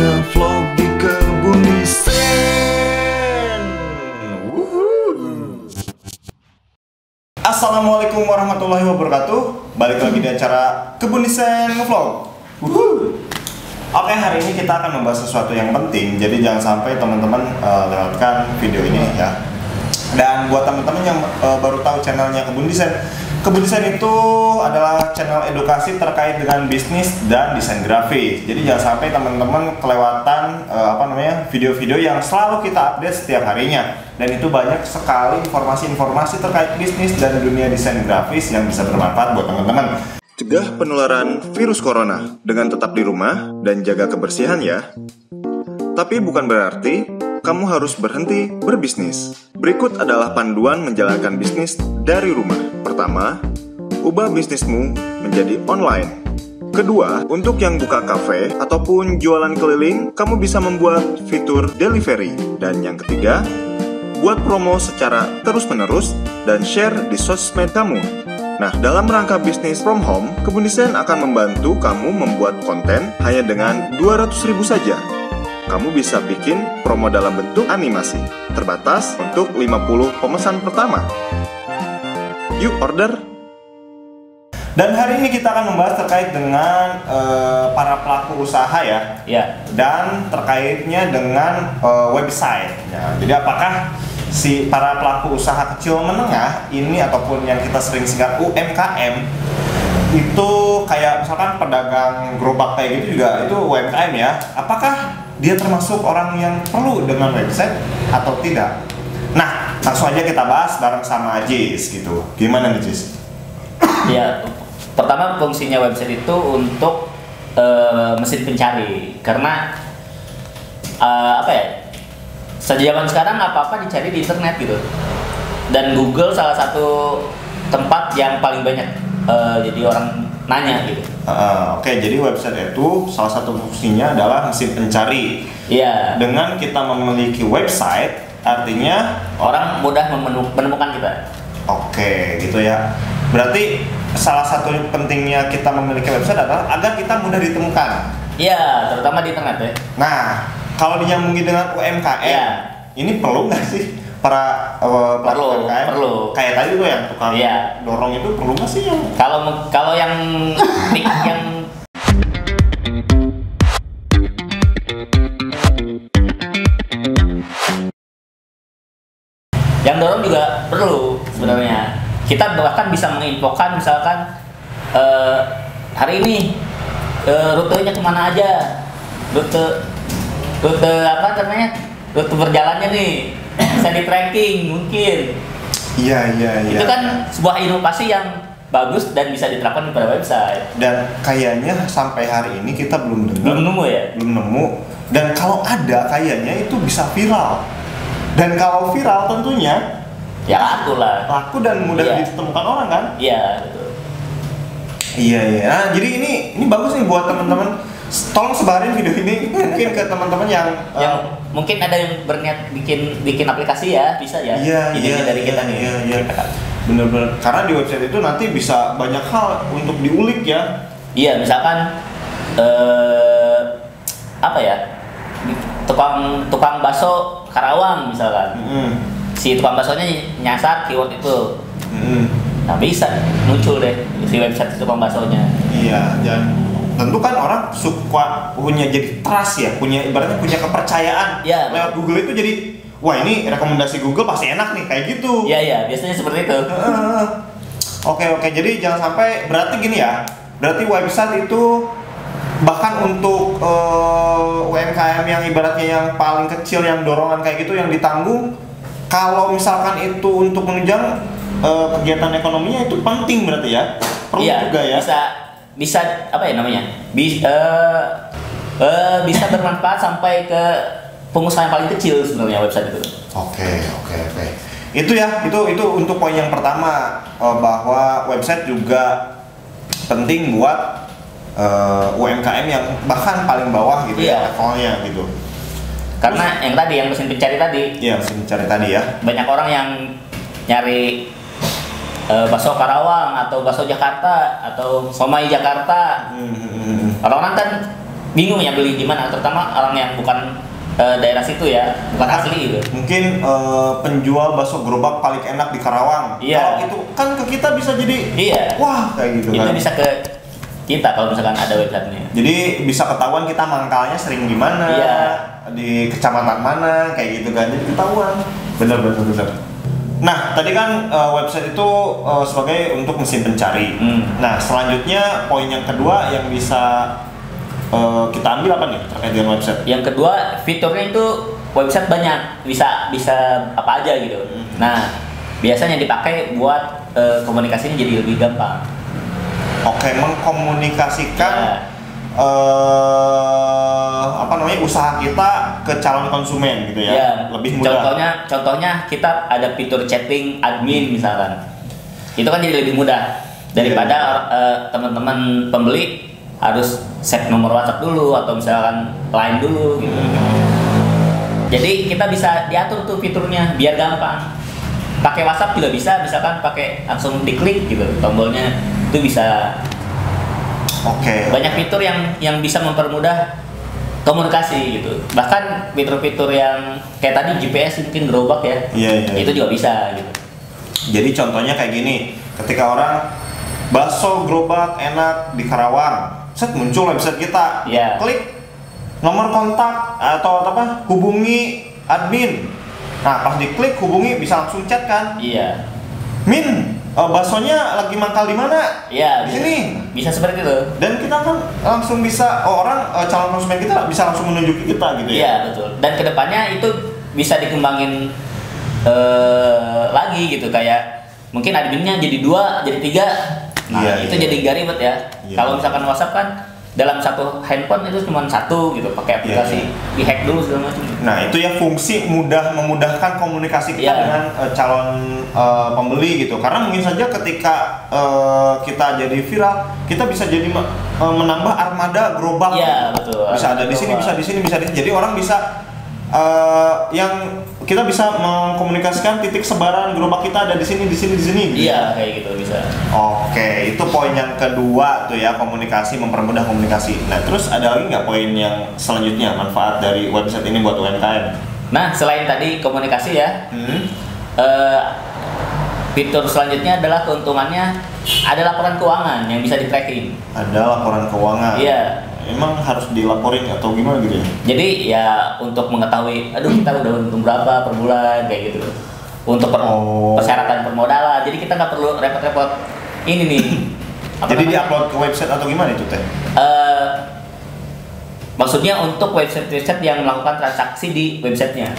ngevlog di Kebun Desain. Assalamualaikum warahmatullahi wabarakatuh. Balik lagi di acara Kebun Desain ngevlog. Oke, hari ini kita akan membahas sesuatu yang penting. Jadi jangan sampai teman-teman lewatkan video ini ya. Dan buat teman-teman yang baru tahu channelnya Kebun Desain, Kebun Desain itu adalah channel edukasi terkait dengan bisnis dan desain grafis. Jadi jangan sampai teman-teman kelewatan video-video yang selalu kita update setiap harinya. Dan itu banyak sekali informasi-informasi terkait bisnis dan dunia desain grafis yang bisa bermanfaat buat teman-teman. Cegah penularan virus corona dengan tetap di rumah dan jaga kebersihan ya. Tapi bukan berarti kamu harus berhenti berbisnis. Berikut adalah panduan menjalankan bisnis dari rumah. Pertama, ubah bisnismu menjadi online. Kedua, untuk yang buka kafe ataupun jualan keliling, kamu bisa membuat fitur delivery. Dan yang ketiga, buat promo secara terus-menerus dan share di sosmed kamu. Nah, dalam rangka bisnis from home, Kebun Desain akan membantu kamu membuat konten hanya dengan 200.000 saja. Kamu bisa bikin promo dalam bentuk animasi, terbatas untuk 50 pemesan pertama. Yuk order! Dan hari ini kita akan membahas terkait dengan para pelaku usaha ya. Dan terkaitnya dengan website ya. Jadi apakah si para pelaku usaha kecil menengah ini ataupun yang kita sering singkat UMKM itu kayak misalkan pedagang gerobak kayak gitu juga itu UMKM ya. Apakah dia termasuk orang yang perlu dengan website atau tidak? Nah, langsung aja kita bahas bareng sama Jis gitu. Gimana nih Jis? Ya, pertama fungsinya website itu untuk mesin pencari. Karena sejaman sekarang apa-apa dicari di internet gitu. Dan Google salah satu tempat yang paling banyak jadi orang nanya gitu. Oke, jadi website itu salah satu fungsinya adalah mesin pencari. Iya. Dengan kita memiliki website, artinya orang mudah menemukan kita. Oke, gitu ya. Berarti salah satu pentingnya kita memiliki website adalah agar kita mudah ditemukan. Iya, terutama di internet ya. Nah, kalau dinyambungi dengan UMKM, ini perlu nggak sih para pelaku UMKM? Perlu. Kayak tadi tuh yang tukang dorong itu perlu nggak sih yang? Kalau yang yang dorong juga perlu sebenarnya. Kita bahkan bisa menginfokan misalkan hari ini rutenya kemana aja, rute rute berjalannya nih bisa di tracking mungkin. Iya. Itu kan sebuah inovasi yang bagus dan bisa diterapkan pada website. Dan kayaknya sampai hari ini kita belum nemu ya. Belum nemu. Dan kalau ada kayaknya itu bisa viral. Dan kalau viral tentunya ya laku lah. Laku dan mudah ditemukan orang kan? Iya, betul. Iya. Nah, jadi ini bagus nih buat teman-teman. Tolong sebarin video ini mungkin ke teman-teman yang mungkin ada yang berniat bikin aplikasi ya, bisa ya. Iya, dari kita nih. Iya. Bener-bener. Karena di website itu nanti bisa banyak hal untuk diulik ya. Iya, misalkan tukang bakso Karawang misalkan. Si tukang baksonya nyasar keyword itu. Nah, bisa muncul deh si website tukang baksonya. Iya, dan tentu kan orang suka punya jadi trust ya, ibaratnya punya kepercayaan. Lewat Google itu jadi, wah ini rekomendasi Google pasti enak nih, kayak gitu. Iya, biasanya seperti itu. Oke, jadi jangan sampai, berarti gini ya, berarti website itu bahkan untuk UMKM yang ibaratnya yang paling kecil, yang dorongan kayak gitu, yang ditanggung, kalau misalkan itu untuk menunjang kegiatan ekonominya itu penting berarti ya, perlu juga ya. Bisa bisa bermanfaat sampai ke pengusaha yang paling kecil sebenarnya website itu. Oke. Itu untuk poin yang pertama, bahwa website juga penting buat UMKM yang bahkan paling bawah gitu ya levelnya gitu. Karena yang mesin pencari tadi. Iya, mesin pencari tadi ya. Banyak orang yang nyari bakso Karawang atau bakso Jakarta atau somai Jakarta. Orang-orang kan bingung ya beli di mana, terutama orang yang bukan daerah situ ya, bukan asli gitu. Mungkin penjual bakso gerobak paling enak di Karawang. Iya. Kalau itu kan ke kita bisa jadi wah kayak gitu itu kan. bisa ke kita kalau misalkan ada websitenya. Jadi bisa ketahuan kita mangkalnya sering di mana, di kecamatan mana, kayak gitu kan. Jadi ketahuan. Bener. Nah, tadi kan website itu sebagai untuk mesin pencari. Nah, selanjutnya poin yang kedua yang bisa kita ambil apa nih terkait dengan website? Yang kedua, fiturnya itu website banyak, bisa apa aja gitu. Nah, biasanya dipakai buat komunikasinya jadi lebih gampang. Oke, mengkomunikasikan usaha kita ke calon konsumen gitu ya, lebih mudah. Contohnya kita ada fitur chatting admin misalkan, itu kan jadi lebih mudah daripada teman-teman pembeli harus save nomor WhatsApp dulu atau misalkan line dulu gitu. Jadi kita bisa diatur tuh fiturnya biar gampang. Pakai WhatsApp juga bisa, misalkan pakai langsung diklik gitu tombolnya, itu bisa. Banyak fitur yang bisa mempermudah komunikasi gitu. Bahkan fitur-fitur yang kayak tadi GPS mungkin gerobak ya, itu juga bisa gitu. Jadi contohnya kayak gini, ketika orang bakso gerobak enak di Karawang, muncul website kita, klik nomor kontak atau hubungi admin. Nah pas diklik hubungi bisa langsung chat kan? Min, baksonya lagi mangkal di mana? Di sini. Bisa seperti itu. Dan kita kan langsung bisa calon konsumen kita bisa langsung menunjuki kita gitu ya. Iya betul. Dan kedepannya itu bisa dikembangin lagi gitu, kayak mungkin adminnya jadi 2, jadi 3. Nah itu jadi gak ribet ya. Kalau misalkan WhatsApp kan dalam satu handphone itu cuma satu gitu, pakai aplikasi, dihack dulu segala macam. Nah itu ya fungsi memudahkan komunikasi kita dengan calon pembeli gitu. Karena mungkin saja ketika kita jadi viral, kita bisa jadi menambah armada gerobak. Betul. Bisa ada di sini, bisa di sini, bisa di sini. Jadi orang bisa yang kita bisa mengkomunikasikan titik sebaran gerobak kita ada di sini, di sini, di sini. Gitu. Kayak gitu bisa. Oke, itu poin yang kedua tuh ya, komunikasi, mempermudah komunikasi. Nah, terus ada lagi nggak poin yang selanjutnya manfaat dari website ini buat UMKM? Nah, selain tadi komunikasi ya, fitur selanjutnya adalah keuntungannya ada laporan keuangan yang bisa di-tracking. Ada laporan keuangan. Emang harus dilaporin atau gimana gitu ya? Jadi ya untuk mengetahui, kita udah untung berapa per bulan kayak gitu. Untuk persyaratan permodalan, jadi kita nggak perlu repot-repot ini nih. Jadi di-upload ke website atau gimana itu teh? Maksudnya untuk website yang melakukan transaksi di websitenya.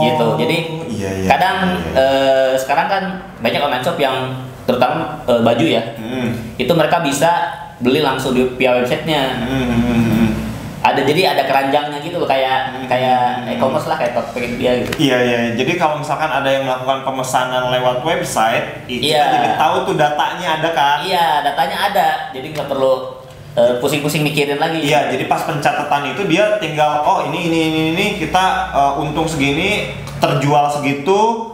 Gitu. Jadi kadang sekarang kan banyak online shop yang terutama baju ya, itu mereka bisa beli langsung via websitenya. Jadi ada keranjangnya gitu loh, kayak e-commerce lah, kayak Tokopedia dia gitu. Jadi kalau misalkan ada yang melakukan pemesanan lewat website, kita jadi tahu tuh datanya ada kan? Datanya ada. Jadi nggak perlu pusing-pusing mikirin lagi. Jadi pas pencatatan itu dia tinggal ini kita untung segini, terjual segitu,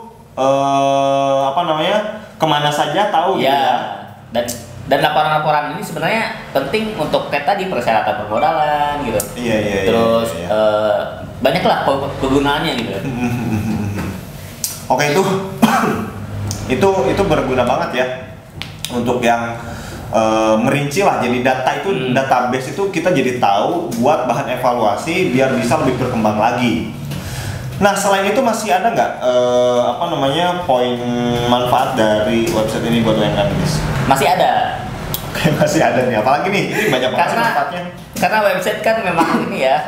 kemana saja tahu gitu ya. Dan laporan-laporan ini sebenarnya penting untuk kayak tadi persyaratan permodalan gitu. Terus banyaklah kegunaannya gitu. Oke, itu berguna banget ya untuk yang merinci lah. Jadi data itu database itu kita jadi tahu buat bahan evaluasi biar bisa lebih berkembang lagi. Nah selain itu masih ada nggak poin manfaat dari website ini buat UMKM? Masih ada. Oke, masih ada nih. Apalagi nih? Ini banyak banget manfaatnya. Karena website kan memang ini ya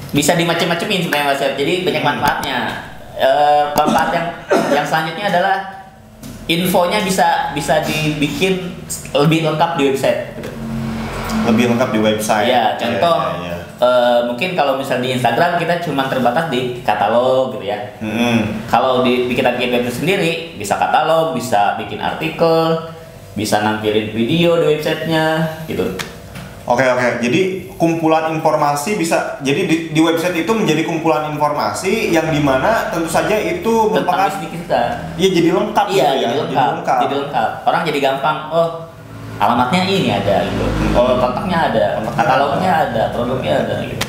bisa dimacem-macemin sebenarnya website. Jadi banyak manfaatnya. Manfaat yang selanjutnya adalah infonya bisa dibikin lebih lengkap di website. Lebih lengkap di website. Contoh. Mungkin kalau misalnya di Instagram kita cuma terbatas di katalog gitu ya. Kalau kita bikin website sendiri, bisa katalog, bisa bikin artikel, bisa nampilin video di websitenya gitu. Oke. Jadi kumpulan informasi bisa, jadi di website itu menjadi kumpulan informasi yang dimana tentu saja itu merupakan bisnis kita. Jadi lengkap. Jadi lengkap. Orang jadi gampang. alamatnya ini ada gitu, kontaknya ada, katalognya ada, produknya ada gitu.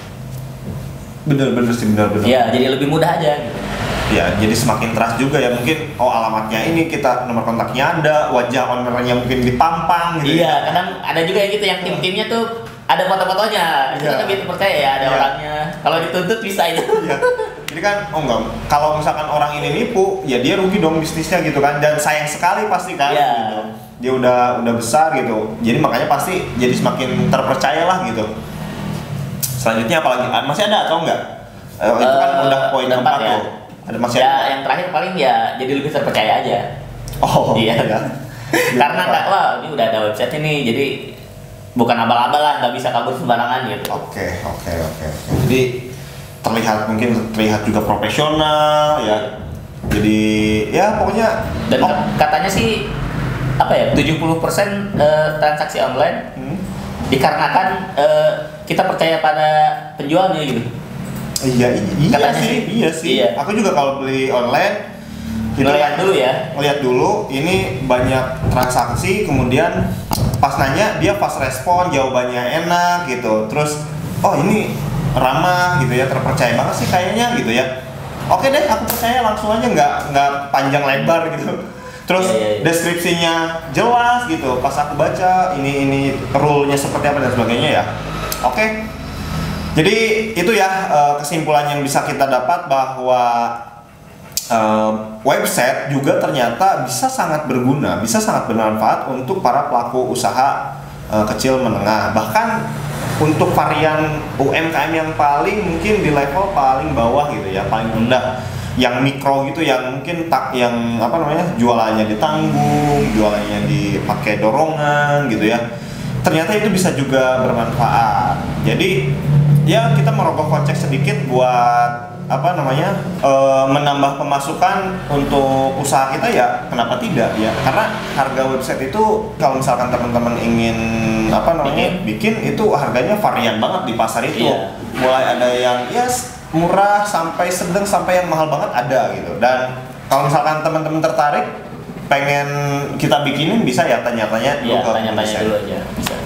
Bener sih, bener. Ya, jadi lebih mudah aja gitu. Ya, jadi semakin trust juga ya, mungkin alamatnya ini, kita nomor kontaknya ada, wajah ownernya mungkin dipampang gitu. Iya, kadang ada juga yang gitu, yang tim-timnya tuh ada foto-fotonya, itu kan lebih percaya ya, ada orangnya. Kalau dituntut bisa itu. Iya. Jadi kan, enggak, kalau misalkan orang ini nipu, ya dia rugi dong bisnisnya gitu kan, dan sayang sekali pasti kan gitu. Dia udah besar gitu, jadi makanya pasti jadi semakin terpercaya lah gitu. Selanjutnya apalagi, masih ada atau enggak? Itu kan udah poin keempat ya. tuh. Ada masih ya, ada? yang terakhir paling ya jadi lebih terpercaya aja. Oh iya. Ya. Karena wah ini udah ada website ini, jadi bukan abal-abal lah, nggak bisa kabur sembarangan gitu. Oke. Jadi mungkin terlihat juga profesional ya. Jadi ya pokoknya. Dan katanya sih apa ya, 70% transaksi online dikarenakan kita percaya pada penjualnya gitu. Iya sih. Iya. Aku juga kalau beli online ngeliat dulu ya. Ngeliat dulu, ini banyak transaksi, kemudian pas nanya dia fast respon, jawabannya enak gitu. Terus oh ini ramah gitu ya, terpercaya banget sih kayaknya gitu ya. Oke deh, aku percaya, langsung aja, nggak panjang lebar gitu. Terus deskripsinya jelas gitu. Pas aku baca ini rule-nya seperti apa dan sebagainya ya. Oke. Jadi itu ya kesimpulan yang bisa kita dapat, bahwa website juga ternyata bisa sangat berguna, bisa sangat bermanfaat untuk para pelaku usaha kecil menengah. Bahkan untuk varian UMKM yang paling mungkin di level paling bawah gitu ya, paling rendah, yang mikro gitu, yang mungkin yang jualannya ditanggung, jualannya dipakai dorongan gitu ya. Ternyata itu bisa juga bermanfaat. Jadi ya kita merogoh kocek sedikit buat menambah pemasukan untuk usaha kita, ya kenapa tidak ya, karena harga website itu kalau misalkan teman-teman ingin bikin itu harganya varian banget di pasar itu. Mulai ada yang murah sampai sedang sampai yang mahal banget ada gitu. Dan kalau misalkan teman-teman tertarik pengen kita bikinin, bisa ya tanya-tanya dulu dulu aja bisa.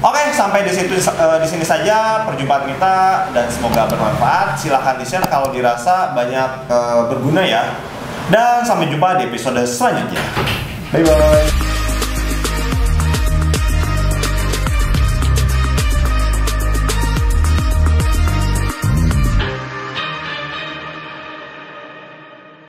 Oke, sampai di sini saja perjumpaan kita, dan semoga bermanfaat. Silahkan di-share kalau dirasa banyak berguna ya. Dan sampai jumpa di episode selanjutnya. Bye bye.